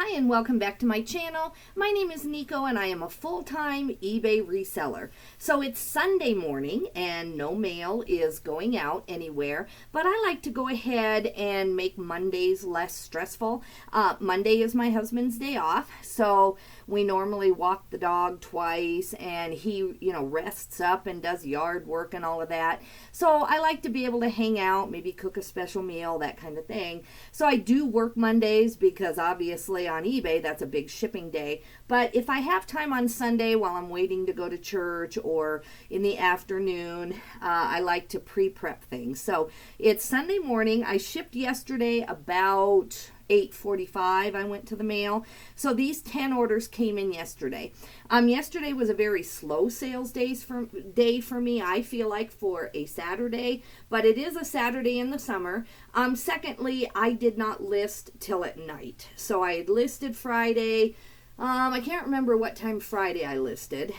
Hi and welcome back to my channel. My name is Nico and I am a full-time eBay reseller. So it's Sunday morning and no mail is going out anywhere, but I like to go ahead and make Mondays less stressful. Monday is my husband's day off, so we normally walk the dog twice and he, rests up and does yard work and all of that. So I like to be able to hang out, maybe cook a special meal, that kind of thing. So I do work Mondays because obviously on eBay that's a big shipping day. But if I have time on Sunday while I'm waiting to go to church or in the afternoon, I like to pre-prep things. So it's Sunday morning. I shipped yesterday about 8:45. I went to the mail. So these 10 orders came in yesterday. Yesterday was a very slow sales day for me, I feel like, for a Saturday, but it is a Saturday in the summer. Secondly, I did not list till at night. So I had listed Friday. I can't remember what time Friday I listed.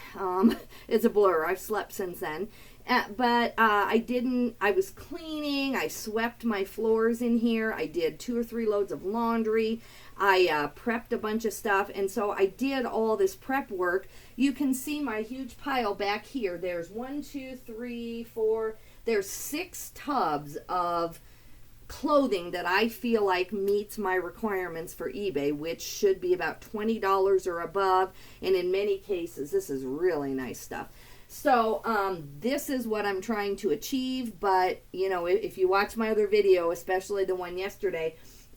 It's a blur. I've slept since then. But I was cleaning, I swept my floors in here, I did 2 or 3 loads of laundry, I prepped a bunch of stuff, and so I did all this prep work. You can see my huge pile back here. There's there's 6 tubs of clothing that I feel like meets my requirements for eBay, which should be about $20 or above, and in many cases, this is really nice stuff. So this is what I'm trying to achieve, but if you watch my other video, especially the one yesterday,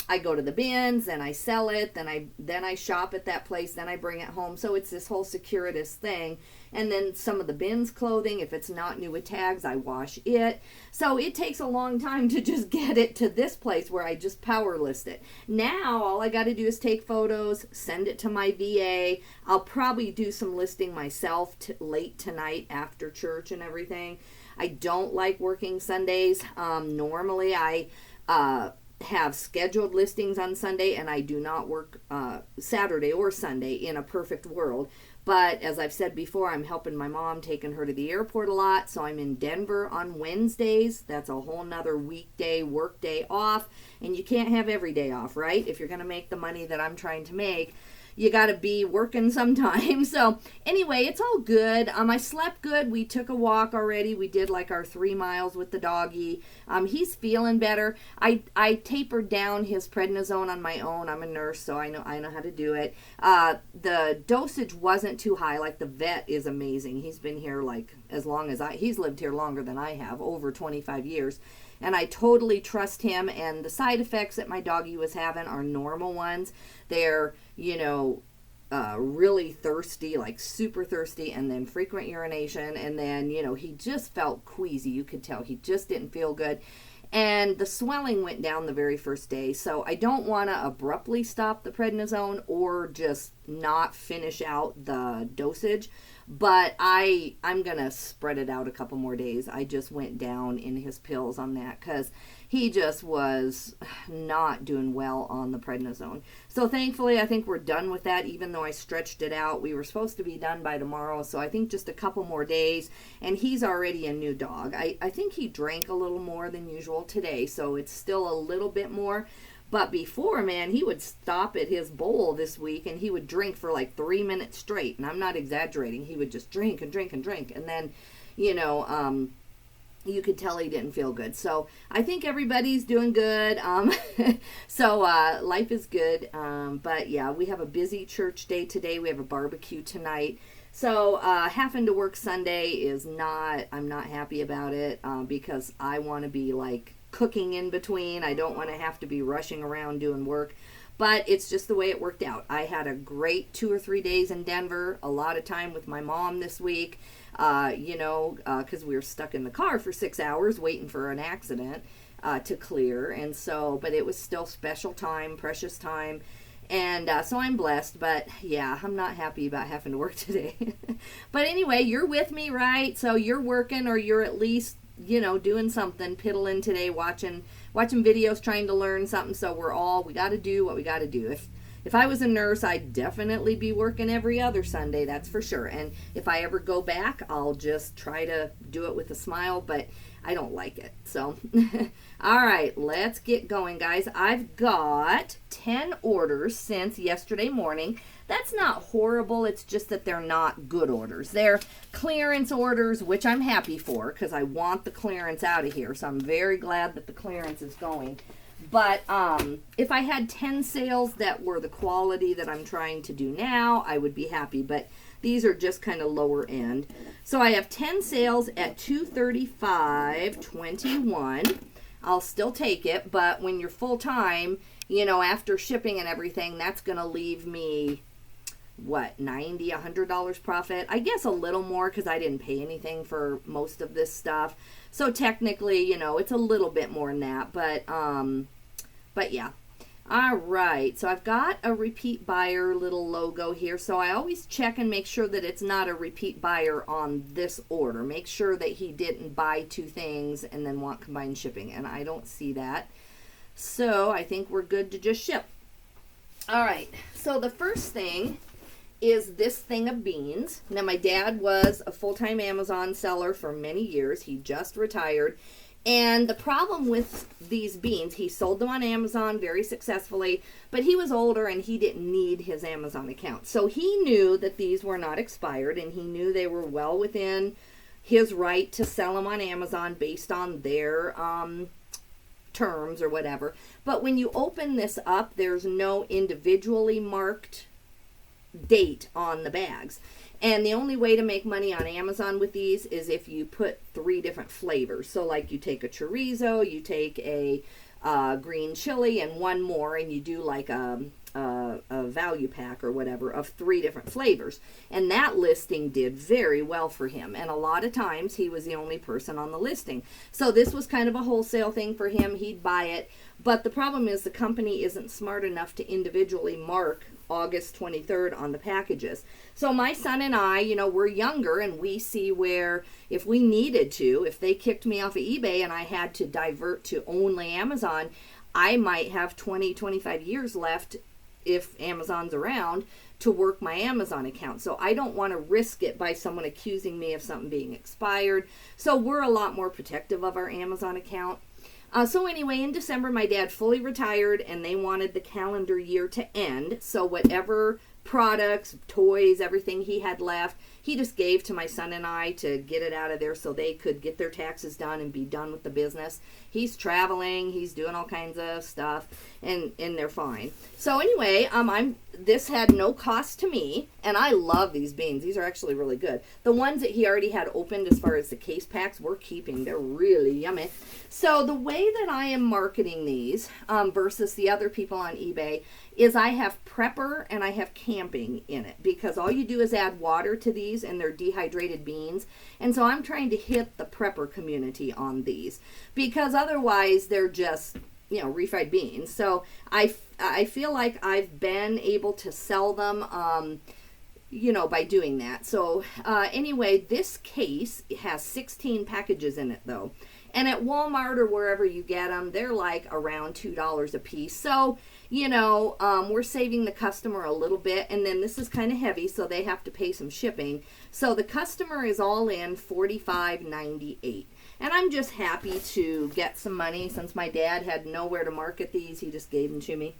I go to the bins and I sell it, then I shop at that place, then I bring it home. So it's this whole circuitous thing. And then some of the bins clothing, if it's not new with tags, I wash it. So it takes a long time to just get it to this place where I just power list it. Now all I got to do is take photos, send it to my VA. I'll probably do some listing myself late tonight after church and everything. I don't like working Sundays. Normally I have scheduled listings on Sunday, and I do not work Saturday or Sunday in a perfect world. But as I've said before, I'm helping my mom, taking her to the airport a lot. So I'm in Denver on Wednesdays. That's a whole nother weekday, work day off. And you can't have every day off, right? If you're going to make the money that I'm trying to make, you got to be working sometime. So anyway, it's all good. I slept good. We took a walk already. We did like our 3 miles with the doggy. He's feeling better. I tapered down his prednisone on my own. I'm a nurse, so I know how to do it. The dosage wasn't too high. Like, the vet is amazing. He's been here like as long as he's lived here longer than I have, over 25 years. And I totally trust him, and the side effects that my doggy was having are normal ones. They're, really thirsty, like super thirsty, and then frequent urination, and then, he just felt queasy. You could tell he just didn't feel good. And the swelling went down the very first day, so I don't want to abruptly stop the prednisone or just not finish out the dosage. But I'm going to spread it out a couple more days. I just went down in his pills on that because he just was not doing well on the prednisone. So thankfully, I think we're done with that, even though I stretched it out. We were supposed to be done by tomorrow, so I think just a couple more days. And he's already a new dog. I think he drank a little more than usual today, so it's still a little bit more. But before, man, he would stop at his bowl this week and he would drink for like 3 minutes straight. And I'm not exaggerating. He would just drink and drink and drink. And then, you could tell he didn't feel good. So I think everybody's doing good. So life is good. But yeah, we have a busy church day today. We have a barbecue tonight. So having to work Sunday I'm not happy about it because I want to be like cooking in between. I don't want to have to be rushing around doing work, but it's just the way it worked out. I had a great 2 or 3 days in Denver, a lot of time with my mom this week, because we were stuck in the car for 6 hours waiting for an accident to clear. And so, but it was still special time, precious time. And so I'm blessed, but yeah, I'm not happy about having to work today. But anyway, you're with me, right? So you're working, or you're at least doing something, piddling today, watching videos, trying to learn something. So we got to do what we got to do. If I was a nurse, I'd definitely be working every other Sunday, that's for sure. And if I ever go back, I'll just try to do it with a smile. But I don't like it. So, all right, let's get going, guys. I've got 10 orders since yesterday morning. That's not horrible. It's just that they're not good orders. They're clearance orders, which I'm happy for because I want the clearance out of here. So I'm very glad that the clearance is going. But if I had 10 sales that were the quality that I'm trying to do now, I would be happy. But these are just kind of lower end. So I have 10 sales at $235.21. I'll still take it, but when you're full time, you know, after shipping and everything, that's going to leave me, what, $90, $100 profit? I guess a little more because I didn't pay anything for most of this stuff. So technically, you know, it's a little bit more than that, but yeah. All right, so I've got a repeat buyer little logo here. So I always check and make sure that it's not a repeat buyer on this order. Make sure that he didn't buy 2 things and then want combined shipping, and I don't see that. So I think we're good to just ship. All right, so the first thing is this thing of beans. Now, my dad was a full-time Amazon seller for many years. He just retired. And the problem with these beans, he sold them on Amazon very successfully, but he was older and he didn't need his Amazon account. So he knew that these were not expired, and he knew they were well within his right to sell them on Amazon based on their terms or whatever. But when you open this up, there's no individually marked date on the bags. And the only way to make money on Amazon with these is if you put 3 different flavors. So like you take a chorizo, you take a green chili, and one more, and you do like a value pack or whatever of 3 different flavors. And that listing did very well for him. And a lot of times he was the only person on the listing. So this was kind of a wholesale thing for him. He'd buy it. But the problem is the company isn't smart enough to individually mark August 23rd on the packages. So my son and I, you know, we're younger, and we see where if we needed to, if they kicked me off of eBay and I had to divert to only Amazon, I might have 20, 25 years left if Amazon's around to work my Amazon account. So I don't want to risk it by someone accusing me of something being expired. So we're a lot more protective of our Amazon account. So anyway, in December, my dad fully retired, and they wanted the calendar year to end. So whatever products, toys, everything he had left, he just gave to my son and I to get it out of there so they could get their taxes done and be done with the business. He's traveling, he's doing all kinds of stuff, and they're fine. So anyway, this had no cost to me, and I love these beans. These are actually really good. The ones that he already had opened as far as the case packs, we're keeping. They're really yummy. So the way that I am marketing these versus the other people on eBay is I have prepper and I have camping in it, because all you do is add water to these, and they're dehydrated beans. And so I'm trying to hit the prepper community on these, because otherwise they're just, you know, refried beans. So I feel like I've been able to sell them, you know, by doing that. So anyway, this case has 16 packages in it though. And at Walmart or wherever you get them, they're like around $2 a piece. So, you know, we're saving the customer a little bit. And then this is kind of heavy, so they have to pay some shipping. So the customer is all in $45.98. And I'm just happy to get some money. Since my dad had nowhere to market these, he just gave them to me.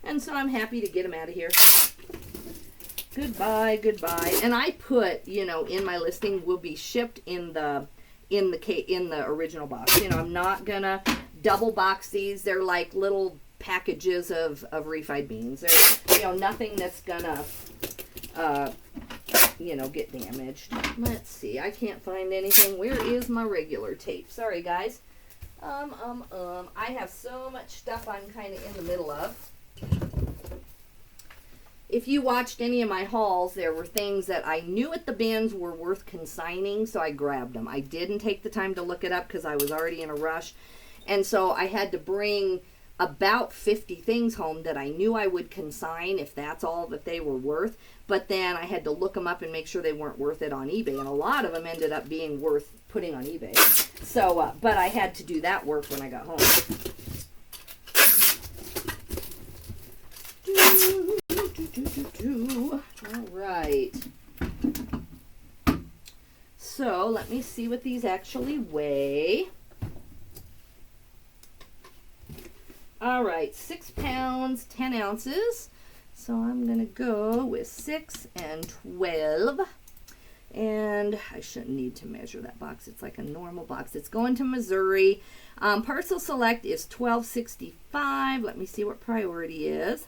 And so I'm happy to get them out of here. Goodbye, goodbye. And I put, you know, in my listing, will be shipped in the original box. You know, I'm not gonna double box these. They're like little packages of refried beans. There's, you know, nothing that's gonna you know, get damaged. Let's see, I can't find anything. Where is my regular tape? Sorry guys. I have so much stuff I'm kind of in the middle of. If you watched any of my hauls, there were things that I knew at the bins were worth consigning, so I grabbed them. I didn't take the time to look it up because I was already in a rush. And so I had to bring about 50 things home that I knew I would consign if that's all that they were worth. But then I had to look them up and make sure they weren't worth it on eBay. And a lot of them ended up being worth putting on eBay. So, but I had to do that work when I got home. All right. So let me see what these actually weigh. All right, 6 pounds, 10 ounces. So I'm going to go with 6 and 12. And I shouldn't need to measure that box. It's like a normal box. It's going to Missouri. Parcel select is $12.65. Let me see what priority is.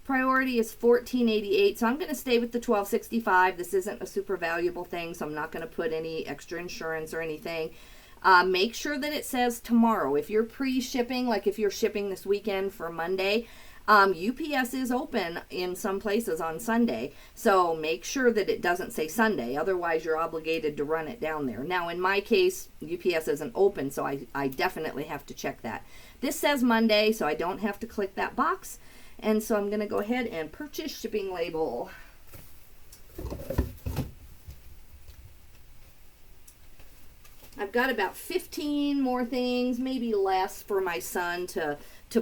Priority is $14.88. So I'm going to stay with the $12.65. This isn't a super valuable thing, so I'm not going to put any extra insurance or anything. Make sure that it says tomorrow. If you're pre-shipping, like if you're shipping this weekend for Monday, UPS is open in some places on Sunday, so make sure that it doesn't say Sunday. Otherwise, you're obligated to run it down there. Now, in my case, UPS isn't open, so I definitely have to check that. This says Monday, so I don't have to click that box. And so I'm going to go ahead and purchase shipping label. I've got about 15 more things, maybe less, for my son to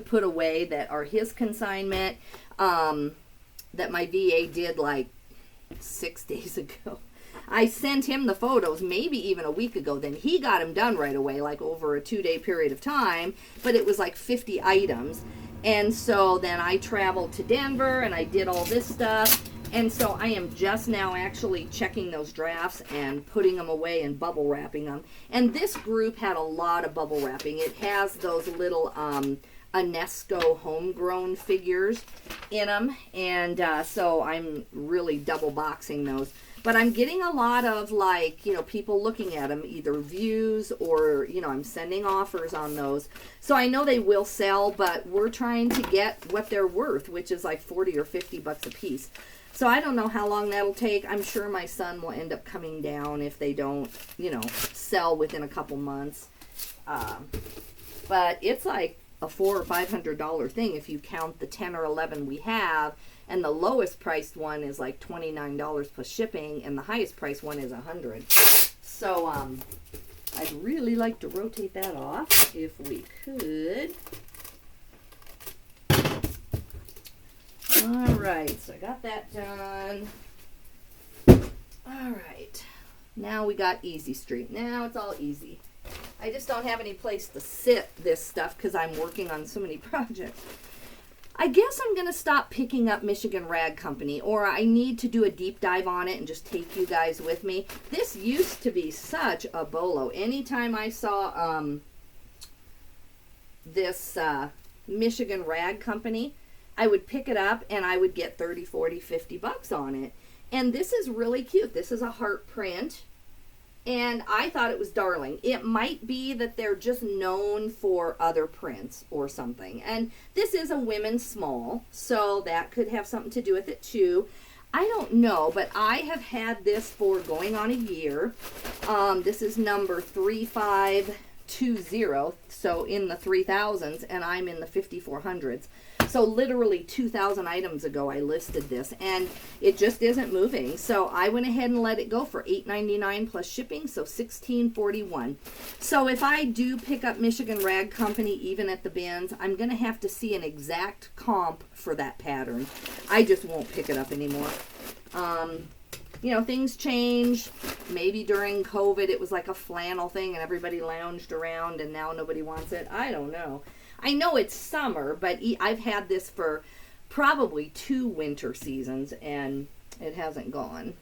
put away that are his consignment, that my VA did like 6 days ago. I sent him the photos maybe even a week ago. Then he got them done right away, like over a 2-day period of time, but it was like 50 items. And so then I traveled to Denver and I did all this stuff. And so I am just now actually checking those drafts and putting them away and bubble wrapping them. And this group had a lot of bubble wrapping. It has those little Anesco homegrown figures in them. And so I'm really double boxing those. But I'm getting a lot of, like, you know, people looking at them, either views or, you know, I'm sending offers on those. So I know they will sell, but we're trying to get what they're worth, which is like 40 or 50 bucks a piece. So I don't know how long that'll take. I'm sure my son will end up coming down if they don't, you know, sell within a couple months. But it's like a $400 or $500 thing if you count the 10 or 11 we have. And the lowest priced one is like $29 plus shipping, and the highest priced one is $100. So I'd really like to rotate that off if we could. All right, so I got that done. All right, now we got Easy Street. Now it's all easy. I just don't have any place to sit this stuff because I'm working on so many projects. I guess I'm going to stop picking up Michigan Rag Company, or I need to do a deep dive on it and just take you guys with me. This used to be such a bolo. Anytime I saw this Michigan Rag Company, I would pick it up and I would get 30, 40, 50 bucks on it. And this is really cute. This is a heart print. And I thought it was darling. It might be that they're just known for other prints or something. And this is a women's small, so that could have something to do with it too. I don't know, but I have had this for going on a year. This is number 3520, so in the 3000s, and I'm in the 5400s. So literally 2,000 items ago I listed this, and it just isn't moving. So I went ahead and let it go for $8.99 plus shipping, so $16.41. So if I do pick up Michigan Rag Company, even at the bins, I'm going to have to see an exact comp for that pattern. I just won't pick it up anymore. You know, things change. Maybe during COVID it was like a flannel thing and everybody lounged around and now nobody wants it. I don't know. I know it's summer, but I've had this for probably 2 winter seasons, and it hasn't gone.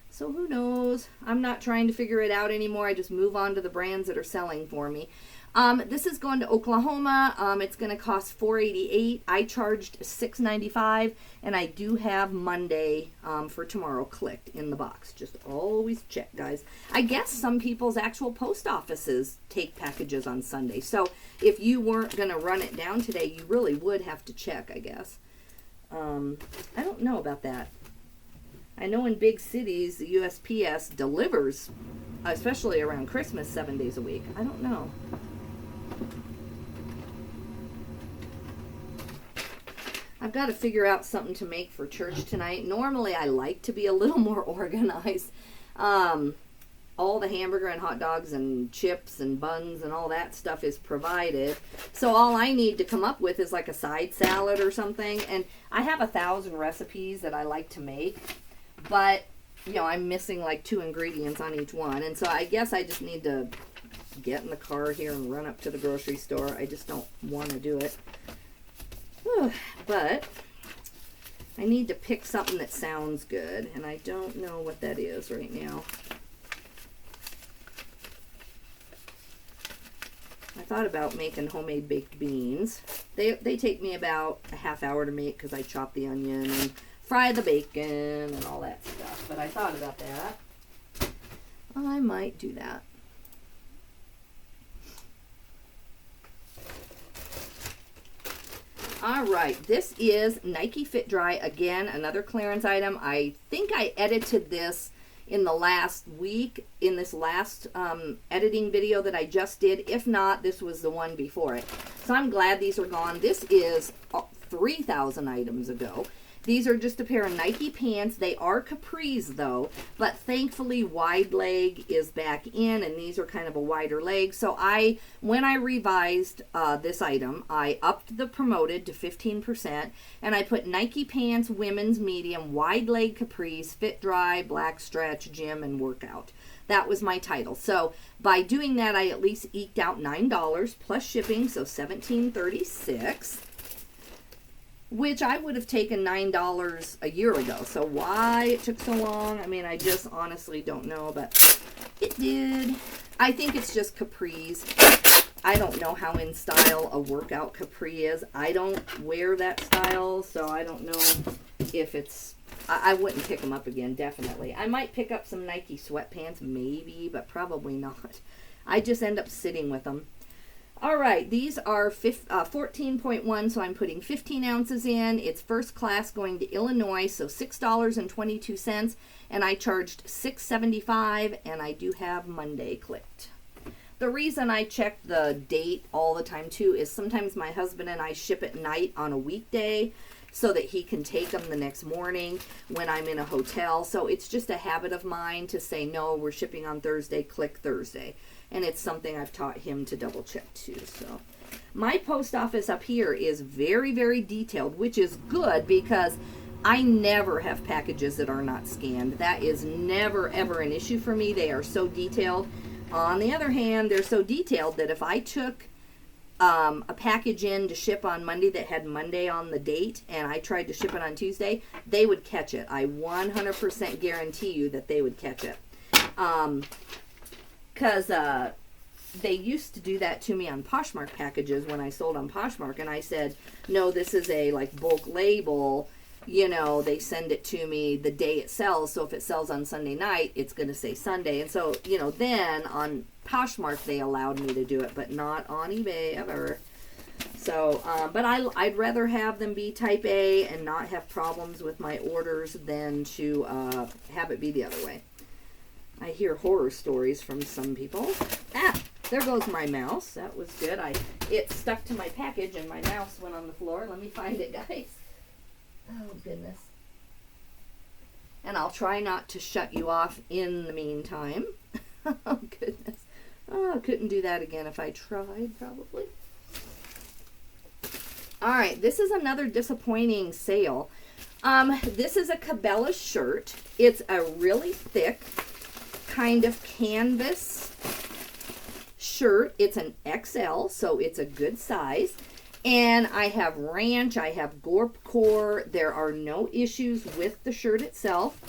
So who knows? I'm not trying to figure it out anymore. I just move on to the brands that are selling for me. This is going to Oklahoma. It's going to cost $4.88. I charged $6.95, and I do have Monday for tomorrow clicked in the box. Just always check, guys. I guess some people's actual post offices take packages on Sunday. So if you weren't going to run it down today, you really would have to check, I guess. I don't know about that. I know in big cities, the USPS delivers, especially around Christmas, 7 days a week. I don't know. I've got to figure out something to make for church tonight. Normally, I like to be a little more organized. All the hamburger and hot dogs and chips and buns and all that stuff is provided. So all I need to come up with is like a side salad or something. And I have 1,000 recipes that I like to make. But, you know, I'm missing like 2 ingredients on each one. And so I guess I just need to get in the car here and run up to the grocery store. I just don't want to do it. Whew. But I need to pick something that sounds good, and I don't know what that is right now. I thought about making homemade baked beans. They take me about a half hour to make because I chop the onion and fry the bacon and all that stuff. But I thought about that. I might do that. All right, this is Nike Fit Dry. Again, another clearance item. I think I edited this in the last week, in this last editing video that I just did. If not, this was the one before it. So I'm glad these are gone. This is 3,000 items ago. These are just a pair of Nike pants. They are capris though, but thankfully wide leg is back in, and these are kind of a wider leg. So when I revised this item, I upped the promoted to 15%, and I put Nike pants, women's medium, wide leg capris, fit dry, black stretch, gym, and workout. That was my title. So by doing that, I at least eked out $9 plus shipping, so $17.36. Which I would have taken $9 a year ago. So why it took so long, I mean, I just honestly don't know, but it did. I think it's just capris. I don't know how in style a workout capri is. I don't wear that style, so I don't know if it's, I wouldn't pick them up again, definitely. I might pick up some Nike sweatpants, maybe, but probably not. I just end up sitting with them. All right, these are 14.1, so I'm putting 15 ounces in. It's first class going to Illinois, so $6.22, and I charged $6.75, and I do have Monday clicked. The reason I check the date all the time, too, is sometimes my husband and I ship at night on a weekday so that he can take them the next morning when I'm in a hotel. So it's just a habit of mine to say, no, we're shipping on Thursday, click Thursday. And it's something I've taught him to double check too. So my post office up here is very, very detailed, which is good because I never have packages that are not scanned. That is never, ever an issue for me. They are so detailed. On the other hand, they're so detailed that if I took a package in to ship on Monday that had Monday on the date and I tried to ship it on Tuesday, they would catch it. I 100% guarantee you that they would catch it. Because they used to do that to me on Poshmark packages when I sold on Poshmark, and I said, no, this is a like bulk label, you know, they send it to me the day it sells, so if it sells on Sunday night, it's going to say Sunday. And so, you know, then on Poshmark they allowed me to do it, but not on eBay ever. So, but I'd rather have them be type A and not have problems with my orders than to have it be the other way. I hear horror stories from some people. Ah, there goes my mouse. That was good. It stuck to my package and my mouse went on the floor. Let me find it, guys. Oh, goodness. And I'll try not to shut you off in the meantime. Oh, goodness. Oh, I couldn't do that again if I tried, probably. All right, this is another disappointing sale. This is a Cabela shirt. It's a really thick kind of canvas shirt. It's an XL, so it's a good size. And I have ranch, I have Gorp Core. There are no issues with the shirt itself.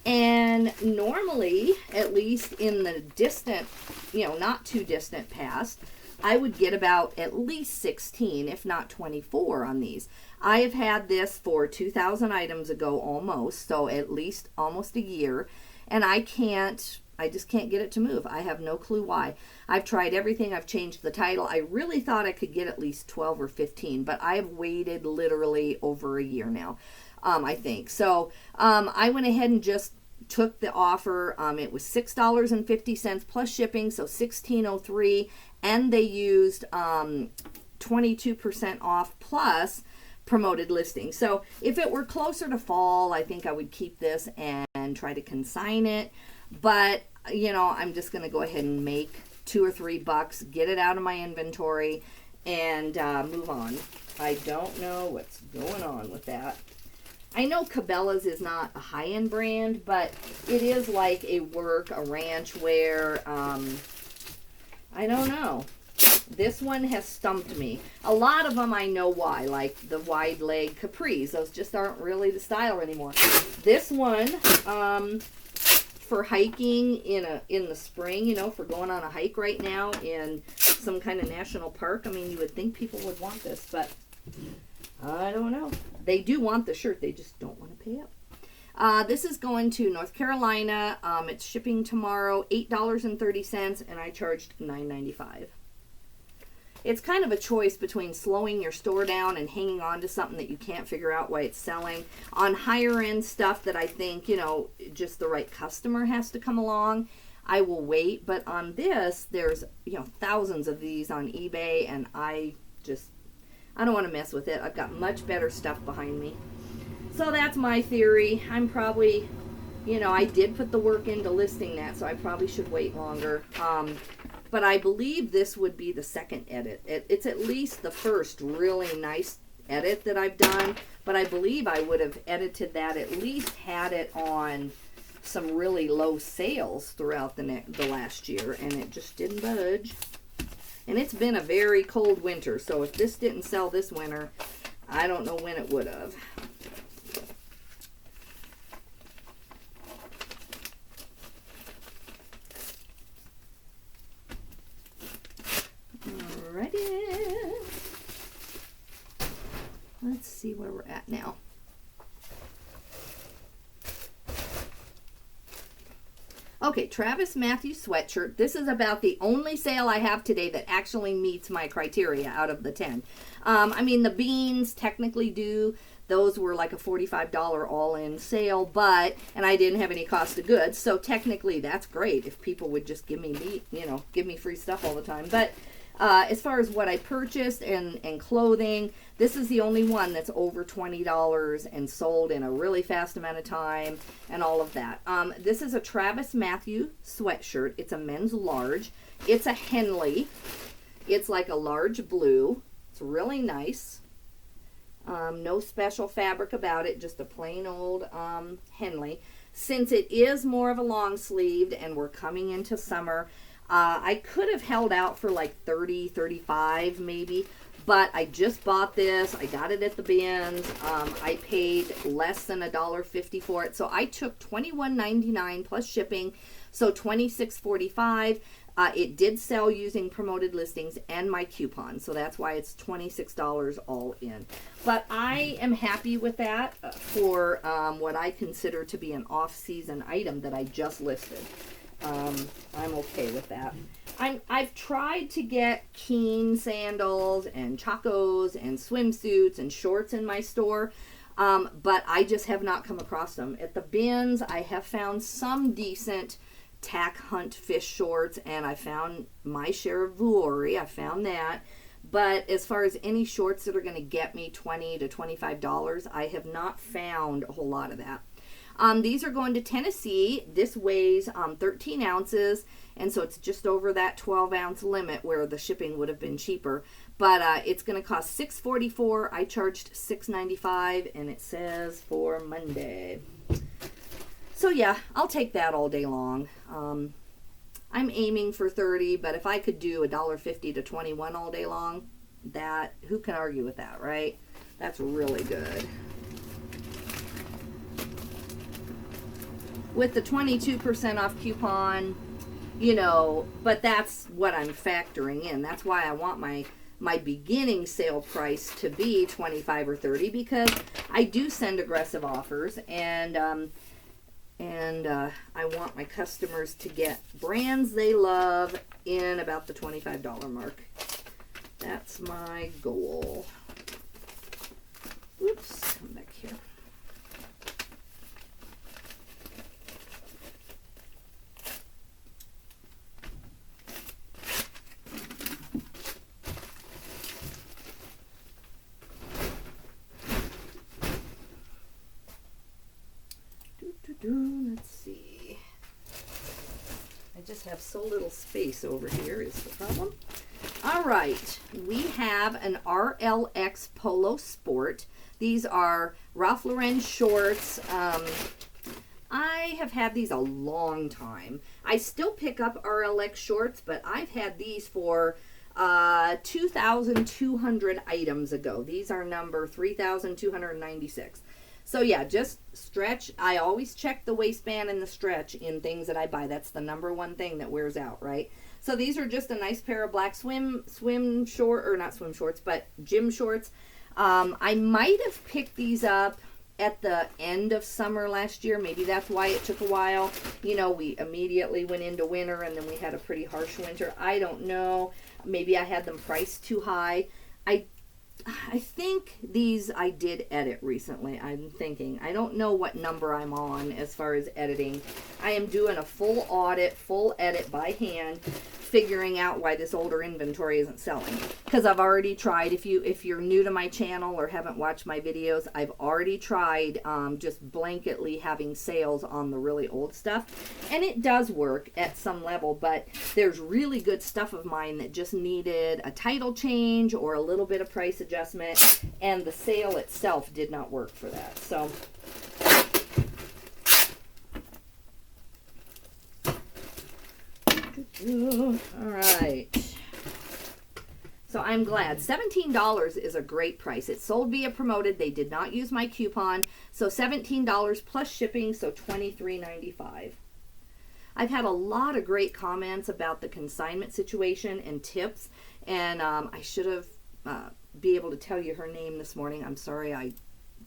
And normally, at least in the distant, you know, not too distant past, I would get about at least 16, if not 24 on these. I have had this for 2,000 items ago almost, so at least almost a year. And I just can't get it to move. I have no clue why. I've tried everything. I've changed the title. I really thought I could get at least 12 or 15, but I have waited literally over a year now, I think. So I went ahead and just took the offer. It was $6.50 plus shipping, so $16.03, and they used 22% off plus promoted listing. So if it were closer to fall, I think I would keep this and try to consign it. But, you know, I'm just going to go ahead and make $2 or $3, get it out of my inventory, and move on. I don't know what's going on with that. I know Cabela's is not a high-end brand, but it is like a ranch wear. I don't know. This one has stumped me. A lot of them I know why, like the wide leg capris. Those just aren't really the style anymore. This one, for hiking in the spring, you know, for going on a hike right now in some kind of national park. I mean, you would think people would want this, but I don't know. They do want the shirt. They just don't want to pay up. This is going to North Carolina. It's shipping tomorrow, $8.30, and I charged $9.95. It's kind of a choice between slowing your store down and hanging on to something that you can't figure out why it's selling. On higher end stuff that I think, you know, just the right customer has to come along, I will wait. But on this, there's, you know, thousands of these on eBay, and I don't want to mess with it. I've got much better stuff behind me. So that's my theory. I'm probably, you know, I did put the work into listing that, so I probably should wait longer. But I believe this would be the second edit. It's at least the first really nice edit that I've done, but I believe I would have edited that, at least had it on some really low sales throughout the last year, and it just didn't budge. And it's been a very cold winter, so if this didn't sell this winter, I don't know when it would have. Let's see where we're at now. Okay, Travis Matthews sweatshirt. This is about the only sale I have today that actually meets my criteria out of the 10. I mean, the beans technically do. Those were like a $45 all-in sale, and I didn't have any cost of goods, so technically that's great if people would just give me meat, you know, give me free stuff all the time. But as far as what I purchased and clothing, this is the only one that's over $20 and sold in a really fast amount of time and all of that. This is a Travis Matthew sweatshirt. It's a men's large. It's a Henley. It's like a large blue. It's really nice. No special fabric about it, just a plain old Henley. Since it is more of a long sleeved and we're coming into summer, I could have held out for like 30, 35 maybe, but I just bought this. I got it at the bins. I paid less than $1.50 for it, so I took $21.99 plus shipping, so $26.45. It did sell using promoted listings and my coupon, so that's why it's $26 all in. But I am happy with that for what I consider to be an off-season item that I just listed. I'm okay with that. I've tried to get Keen sandals and chacos and swimsuits and shorts in my store, but I just have not come across them. At the bins, I have found some decent tack hunt fish shorts, and I found my share of Vuori. I found that. But as far as any shorts that are going to get me $20 to $25, I have not found a whole lot of that. These are going to Tennessee. This weighs 13 ounces, and so it's just over that 12-ounce limit where the shipping would have been cheaper. But it's going to cost $6.44. I charged $6.95, and it says for Monday. So yeah, I'll take that all day long. I'm aiming for 30, but if I could do $1.50 to $21 all day long, that, who can argue with that, right? That's really good. With the 22% off coupon, you know, but that's what I'm factoring in. That's why I want my beginning sale price to be 25 or 30, because I do send aggressive offers, and I want my customers to get brands they love in about the $25 mark. That's my goal. Oops, come back here. Let's see. I just have so little space over here is the problem. All right, we have an RLX Polo Sport. These are Ralph Lauren shorts. I have had these a long time. I still pick up RLX shorts, but I've had these for 2,200 items ago. These are number 3,296. So yeah, just stretch. I always check the waistband and the stretch in things that I buy. That's the number one thing that wears out, right? So these are just a nice pair of black swim short, or not swim shorts, but gym shorts. I might have picked these up at the end of summer last year. Maybe that's why it took a while. You know, we immediately went into winter and then we had a pretty harsh winter. I don't know. Maybe I had them priced too high. I think these I did edit recently. I'm thinking. I don't know what number I'm on as far as editing. I am doing a full audit, full edit by hand, figuring out why this older inventory isn't selling. Because I've already tried. If you're new to my channel or haven't watched my videos, I've already tried just blanketly having sales on the really old stuff. And it does work at some level, but there's really good stuff of mine that just needed a title change or a little bit of price adjustment, and the sale itself did not work for that. So all right, so I'm glad. $17 is a great price. It sold via promoted. They did not use my coupon, so $17 plus shipping, so $23.95. I've had a lot of great comments about the consignment situation and tips, and I should have be able to tell you her name this morning. I'm sorry, I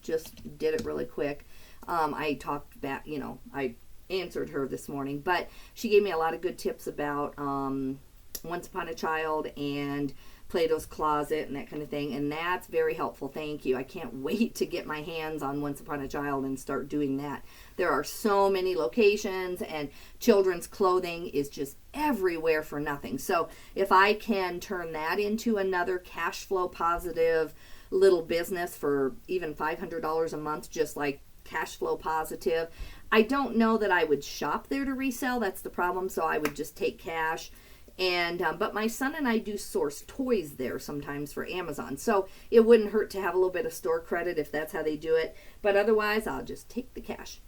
just did it really quick. I talked back, you know, I answered her this morning, but she gave me a lot of good tips about Once Upon a Child and Plato's Closet and that kind of thing, and that's very helpful. Thank you. I can't wait to get my hands on Once Upon a Child and start doing that. There are so many locations, and children's clothing is just everywhere for nothing. So if I can turn that into another cash flow positive little business for even $500 a month, just like cash flow positive, I don't know that I would shop there to resell. That's the problem. So I would just take cash. And but my son and I do source toys there sometimes for Amazon, so it wouldn't hurt to have a little bit of store credit if that's how they do it. But otherwise, I'll just take the cash.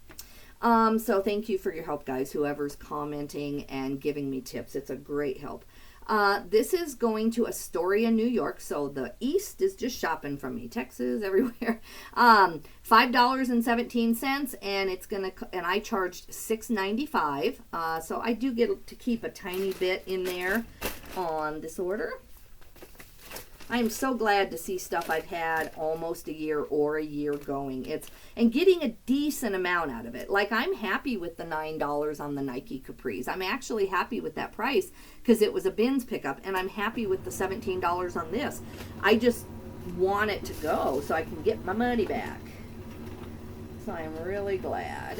So thank you for your help, guys, whoever's commenting and giving me tips. It's a great help. This is going to Astoria, New York, so the East is just shopping from me. Texas, everywhere. $5.17, and it's gonna, and I charged $6.95. So I do get to keep a tiny bit in there on this order. I am so glad to see stuff I've had almost a year or a year going. And getting a decent amount out of it. Like, I'm happy with the $9 on the Nike Capris. I'm actually happy with that price because it was a bins pickup, and I'm happy with the $17 on this. I just want it to go so I can get my money back. So I'm really glad.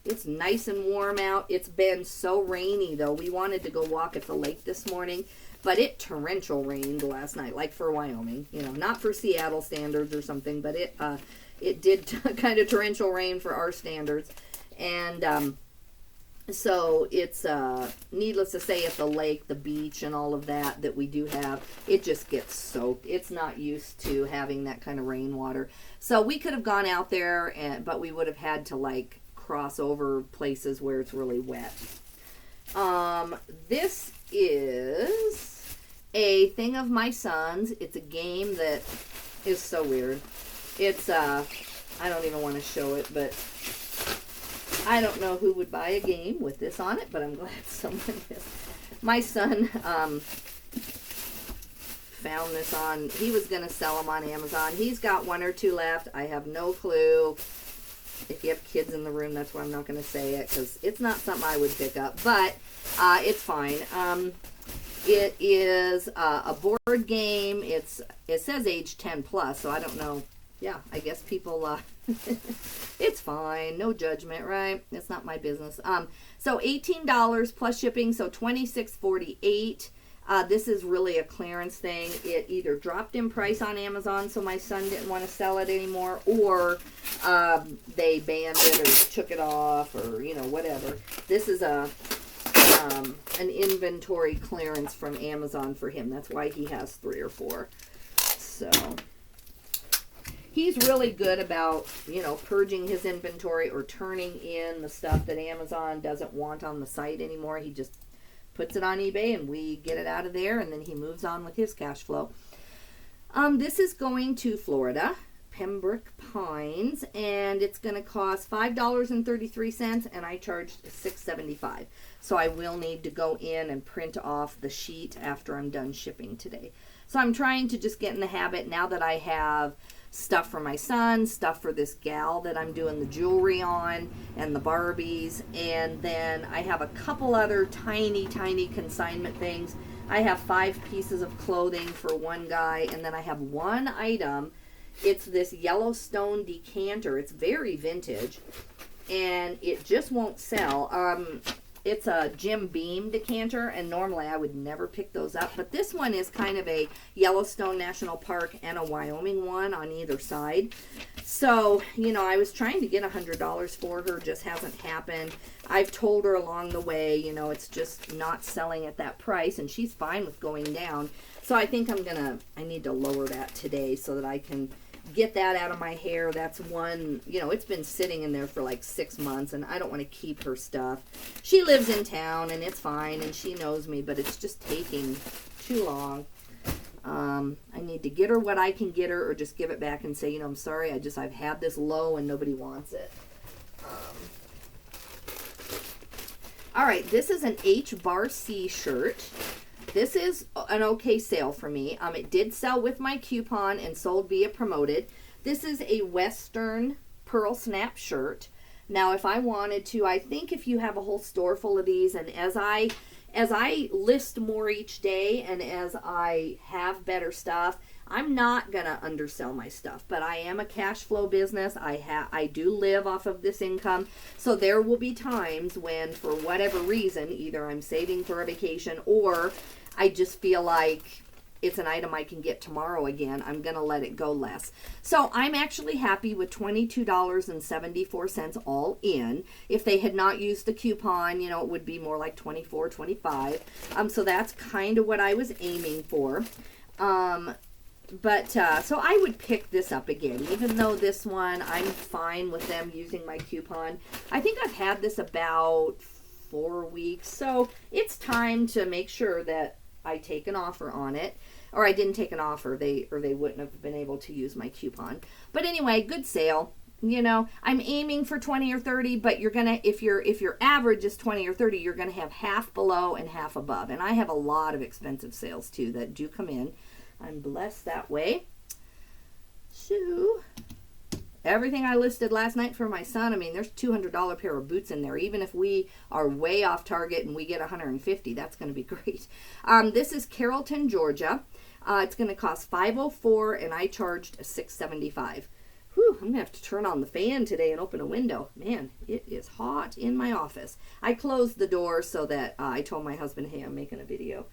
It's nice and warm out. It's been so rainy, though. We wanted to go walk at the lake this morning, but it torrential rained last night, like for Wyoming. You know, not for Seattle standards or something, but it did kind of torrential rain for our standards. And so it's needless to say, at the lake, the beach, and all of that we do have, it just gets soaked. It's not used to having that kind of rainwater. So we could have gone out there, but we would have had to, like, cross over places where it's really wet. This is a thing of my son's. It's a game that is so weird. It's I don't even want to show it, but I don't know who would buy a game with this on it, but I'm glad someone is. My son found this on, he was going to sell them on Amazon. He's got one or two left. I have no clue. If you have kids in the room, that's why I'm not going to say it, because it's not something I would pick up, but it's fine. It is a board game. It says age 10 plus, so I don't know. Yeah, I guess people, it's fine. No judgment, right? It's not my business. So $18 plus shipping, so $26.48. This is really a clearance thing. It either dropped in price on Amazon, so my son didn't want to sell it anymore, or they banned it or took it off, or, you know, whatever. This is a an inventory clearance from Amazon for him. That's why he has 3 or 4. So he's really good about, you know, purging his inventory or turning in the stuff that Amazon doesn't want on the site anymore. He just puts it on eBay and we get it out of there, and then he moves on with his cash flow. This is going to Florida, Pembroke Pines, and it's going to cost $5.33, and I charged $6.75. So I will need to go in and print off the sheet after I'm done shipping today. So I'm trying to just get in the habit now that I have stuff for my son, stuff for this gal that I'm doing the jewelry on, and the Barbies, and then I have a couple other tiny consignment things. I have 5 pieces of clothing for one guy, and then I have one item. It's this Yellowstone decanter. It's very vintage, and it just won't sell. It's a Jim Beam decanter, and normally I would never pick those up, but this one is kind of a Yellowstone National Park and a Wyoming one on either side. So, you know, I was trying to get $100 for her, just hasn't happened. I've told her along the way, you know, it's just not selling at that price, and she's fine with going down. So I think I need to lower that today so that I can get that out of my hair. That's one, you know, it's been sitting in there for like 6 months, and I don't want to keep her stuff. She lives in town, and it's fine, and she knows me, but it's just taking too long. I need to get her what I can get her, or just give it back and say, you know, I'm sorry, I've had this low and nobody wants it. All right, this is an H-Bar-C shirt. This is an okay sale for me. It did sell with my coupon and sold via promoted. This is a Western Pearl Snap shirt. Now, if I wanted to, I think if you have a whole store full of these, and as I list more each day and as I have better stuff, I'm not going to undersell my stuff, but I am a cash flow business. I do live off of this income. So there will be times when, for whatever reason, either I'm saving for a vacation or I just feel like it's an item I can get tomorrow again, I'm going to let it go less. So I'm actually happy with $22.74 all in. If they had not used the coupon, you know, it would be more like $24, $25. So that's kind of what I was aiming for. So I would pick this up again, even though this one, I'm fine with them using my coupon. I think I've had this about 4 weeks, so it's time to make sure that I take an offer on it. Or I didn't take an offer, they wouldn't have been able to use my coupon. But anyway, good sale. You know, I'm aiming for 20 or 30, but you're gonna, if your average is 20 or 30, you're gonna have half below and half above. And I have a lot of expensive sales too that do come in. I'm blessed that way. So everything I listed last night for my son, I mean, there's $200 pair of boots in there. Even if we are way off target and we get 150, that's going to be great. This is Carrollton, Georgia. It's going to cost $5.04, and I charged $6.75. Whew, I'm going to have to turn on the fan today and open a window. Man, it is hot in my office. I closed the door so that I told my husband, hey, I'm making a video.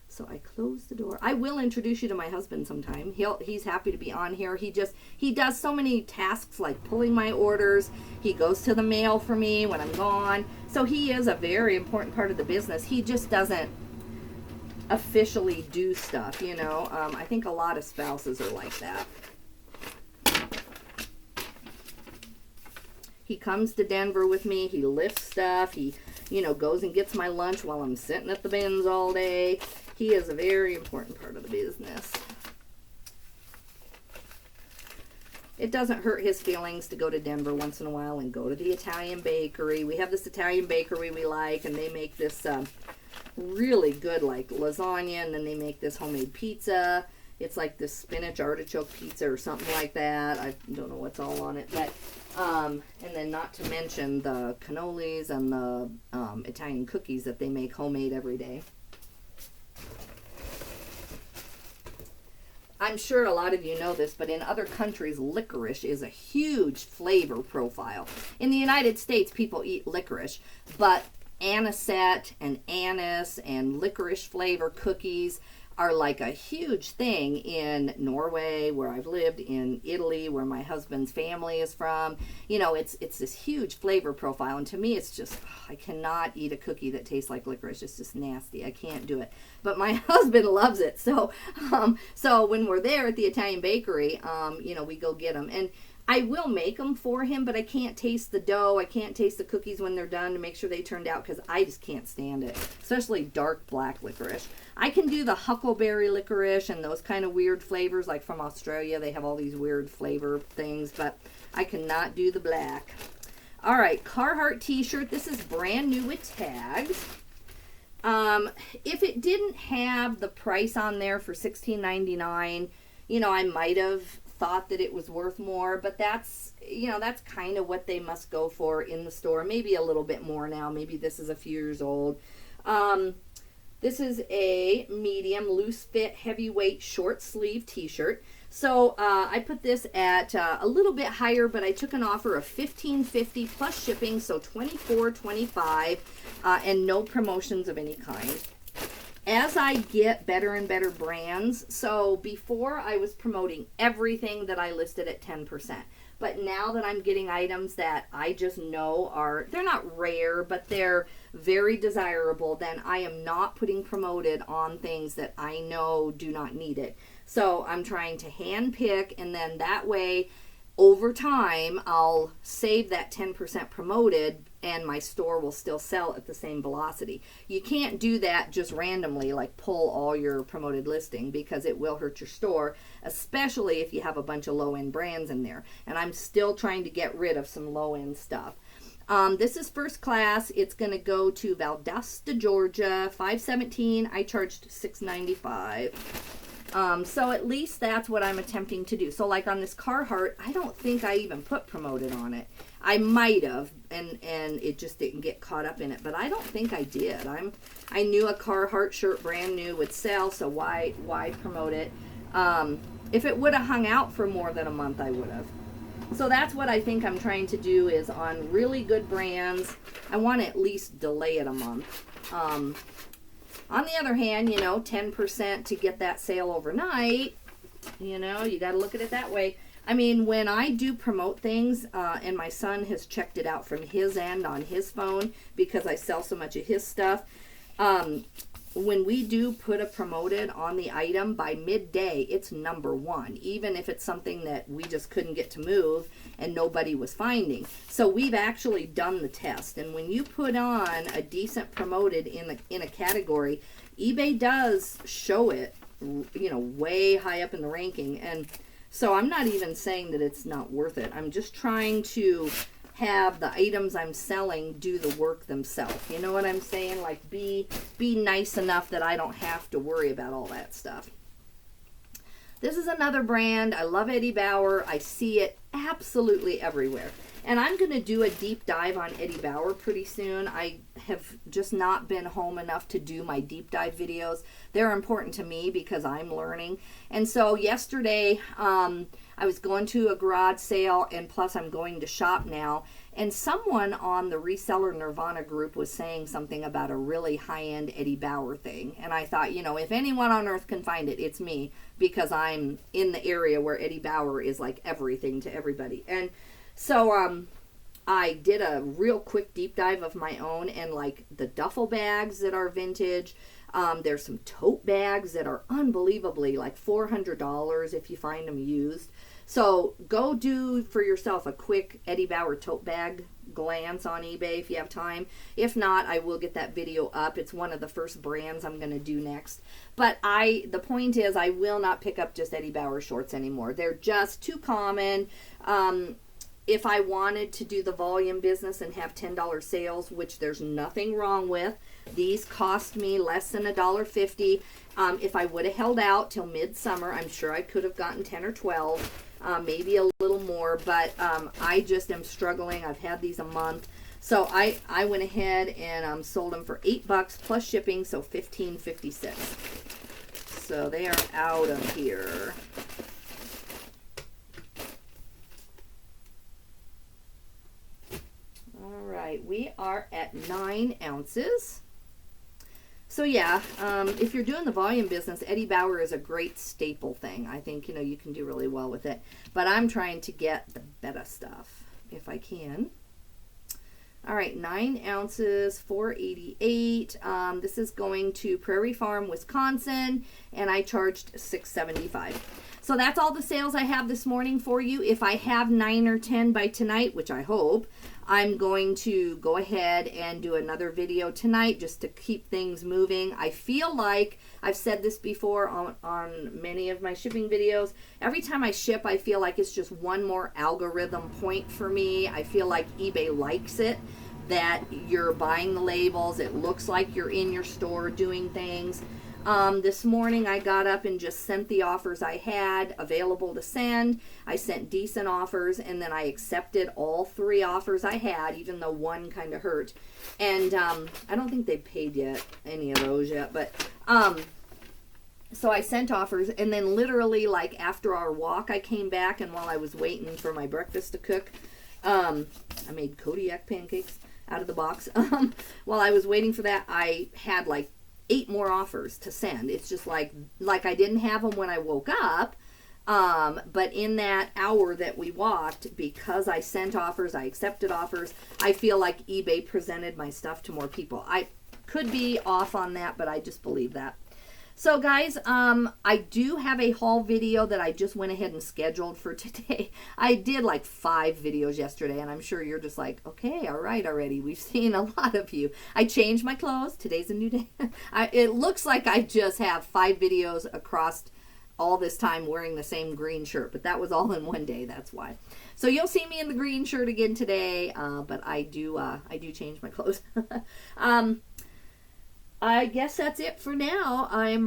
So I closed the door. I will introduce you to my husband sometime. He's happy to be on here. He does so many tasks like pulling my orders. He goes to the mail for me when I'm gone. So he is a very important part of the business. He just doesn't officially do stuff, you know. I think a lot of spouses are like that. He comes to Denver with me. He lifts stuff. He, you know, goes and gets my lunch while I'm sitting at the bins all day. He is a very important part of the business. It doesn't hurt his feelings to go to Denver once in a while and go to the Italian bakery. We have this Italian bakery we like, and they make this really good, like, lasagna, and then they make this homemade pizza. It's like this spinach artichoke pizza or something like that. I don't know what's all on it, but and then not to mention the cannolis and the Italian cookies that they make homemade every day. I'm sure a lot of you know this, but in other countries, licorice is a huge flavor profile. In the United States, people eat licorice, but anisette and anise and licorice flavor cookies are like a huge thing in Norway, where I've lived, in Italy, where my husband's family is from. You know, it's this huge flavor profile, and to me it's just, I cannot eat a cookie that tastes like licorice. It's just nasty. I can't do it. But my husband loves it. So when we're there at the Italian bakery, you know, we go get them. And I will make them for him, but I can't taste the dough. I can't taste the cookies when they're done to make sure they turned out, because I just can't stand it, especially dark black licorice. I can do the huckleberry licorice and those kind of weird flavors, like from Australia. They have all these weird flavor things, but I cannot do the black. All right, Carhartt t-shirt. This is brand new with tags. If it didn't have the price on there for $16.99, you know, I might have thought that it was worth more, but that's, you know, that's kind of what they must go for in the store. Maybe a little bit more now. Maybe this is a few years old. This is a medium loose fit heavyweight short sleeve t-shirt. So I put this at a little bit higher, but I took an offer of $15.50 plus shipping, so $24.25, and no promotions of any kind. As I get better and better brands, so before I was promoting everything that I listed at 10%, but now that I'm getting items that I just know are, they're not rare, but they're very desirable, then I am not putting promoted on things that I know do not need it. So I'm trying to hand pick, and then that way, over time, I'll save that 10% promoted, and my store will still sell at the same velocity. You can't do that just randomly, like pull all your promoted listing, because it will hurt your store, especially if you have a bunch of low-end brands in there. And I'm still trying to get rid of some low-end stuff. This is first class. It's going to go to Valdosta, Georgia, 517. I charged $6.95. So at least that's what I'm attempting to do. So like on this Carhartt, I don't think I even put promoted on it. I might have, and it just didn't get caught up in it, but I don't think I did. I knew a Carhartt shirt brand new would sell, so why promote it? If it would have hung out for more than a month, I would have. So that's what I think I'm trying to do, is on really good brands, I want to at least delay it a month. On the other hand, you know, 10% to get that sale overnight, you know, you got to look at it that way. I mean, when I do promote things, and my son has checked it out from his end on his phone, because I sell so much of his stuff, when we do put a promoted on the item, by midday, it's #1, even if it's something that we just couldn't get to move and nobody was finding. So we've actually done the test, and when you put on a decent promoted in a category, eBay does show it, you know, way high up in the ranking. And so I'm not even saying that it's not worth it. I'm just trying to have the items I'm selling do the work themselves. You know what I'm saying? Like be nice enough that I don't have to worry about all that stuff. This is another brand. I love Eddie Bauer. I see it absolutely everywhere. And I'm going to do a deep dive on Eddie Bauer pretty soon. I have just not been home enough to do my deep dive videos. They're important to me because I'm learning. And so yesterday, I was going to a garage sale, and plus I'm going to shop now. And someone on the Reseller Nirvana group was saying something about a really high-end Eddie Bauer thing. And I thought, you know, if anyone on earth can find it, it's me, because I'm in the area where Eddie Bauer is like everything to everybody. And so I did a real quick deep dive of my own, and like the duffel bags that are vintage. There's some tote bags that are unbelievably like $400 if you find them used. So go do for yourself a quick Eddie Bauer tote bag glance on eBay if you have time. If not, I will get that video up. It's one of the first brands I'm going to do next. But the point is, I will not pick up just Eddie Bauer shorts anymore. They're just too common. If I wanted to do the volume business and have $10 sales, which there's nothing wrong with, these cost me less than $1.50. If I would have held out till midsummer, I'm sure I could have gotten 10 or 12, maybe a little more, but I just am struggling. I've had these a month. So I went ahead and sold them for $8 plus shipping, so $15.56. So they are out of here. All right, we are at 9 ounces. So yeah, if you're doing the volume business, Eddie Bauer is a great staple thing. I think, you know, you can do really well with it. But I'm trying to get the better stuff if I can. All right, 9 ounces, $4.88. This is going to Prairie Farm, Wisconsin, and I charged $6.75. So that's all the sales I have this morning for you. If I have 9 or 10 by tonight, which I hope, I'm going to go ahead and do another video tonight just to keep things moving. I feel like, I've said this before on many of my shipping videos, every time I ship, I feel like it's just one more algorithm point for me. I feel like eBay likes it, that you're buying the labels. It looks like you're in your store doing things. This morning I got up and just sent the offers I had available to send. I sent decent offers, and then I accepted all 3 offers I had, even though one kind of hurt. And I don't think they paid yet, any of those yet, but so I sent offers, and then literally like after our walk I came back, and while I was waiting for my breakfast to cook, I made Kodiak pancakes out of the box. While I was waiting for that, I had like 8 more offers to send. It's just like I didn't have them when I woke up, but in that hour that we walked, because I sent offers, I accepted offers, I feel like eBay presented my stuff to more people. I could be off on that, but I just believe that. So guys, I do have a haul video that I just went ahead and scheduled for today. I did like 5 videos yesterday, and I'm sure you're just like, okay, all right already. We've seen a lot of you. I changed my clothes. Today's a new day. It looks like I just have 5 videos across all this time wearing the same green shirt, but that was all in one day. That's why. So you'll see me in the green shirt again today, but I do change my clothes. I guess that's it for now. I'm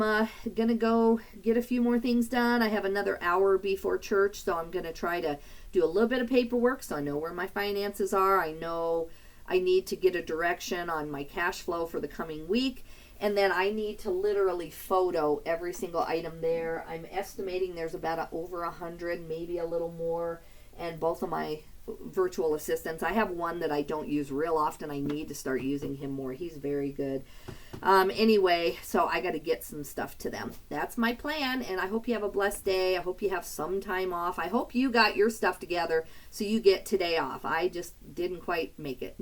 going to go get a few more things done. I have another hour before church, so I'm going to try to do a little bit of paperwork so I know where my finances are. I know I need to get a direction on my cash flow for the coming week, and then I need to literally photo every single item there. I'm estimating there's about over 100, maybe a little more, and both of my virtual assistants. I have one that I don't use real often. I need to start using him more. He's very good. Anyway, so I got to get some stuff to them. That's my plan, and I hope you have a blessed day. I hope you have some time off. I hope you got your stuff together so you get today off. I just didn't quite make it.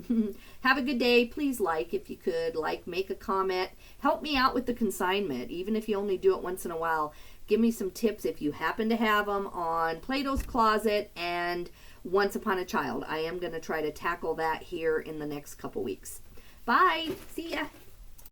Have a good day. Please like, if you could, like, make a comment. Help me out with the consignment, even if you only do it once in a while. Give me some tips if you happen to have them on Plato's Closet and Once Upon a Child. I am going to try to tackle that here in the next couple weeks. Bye. See ya.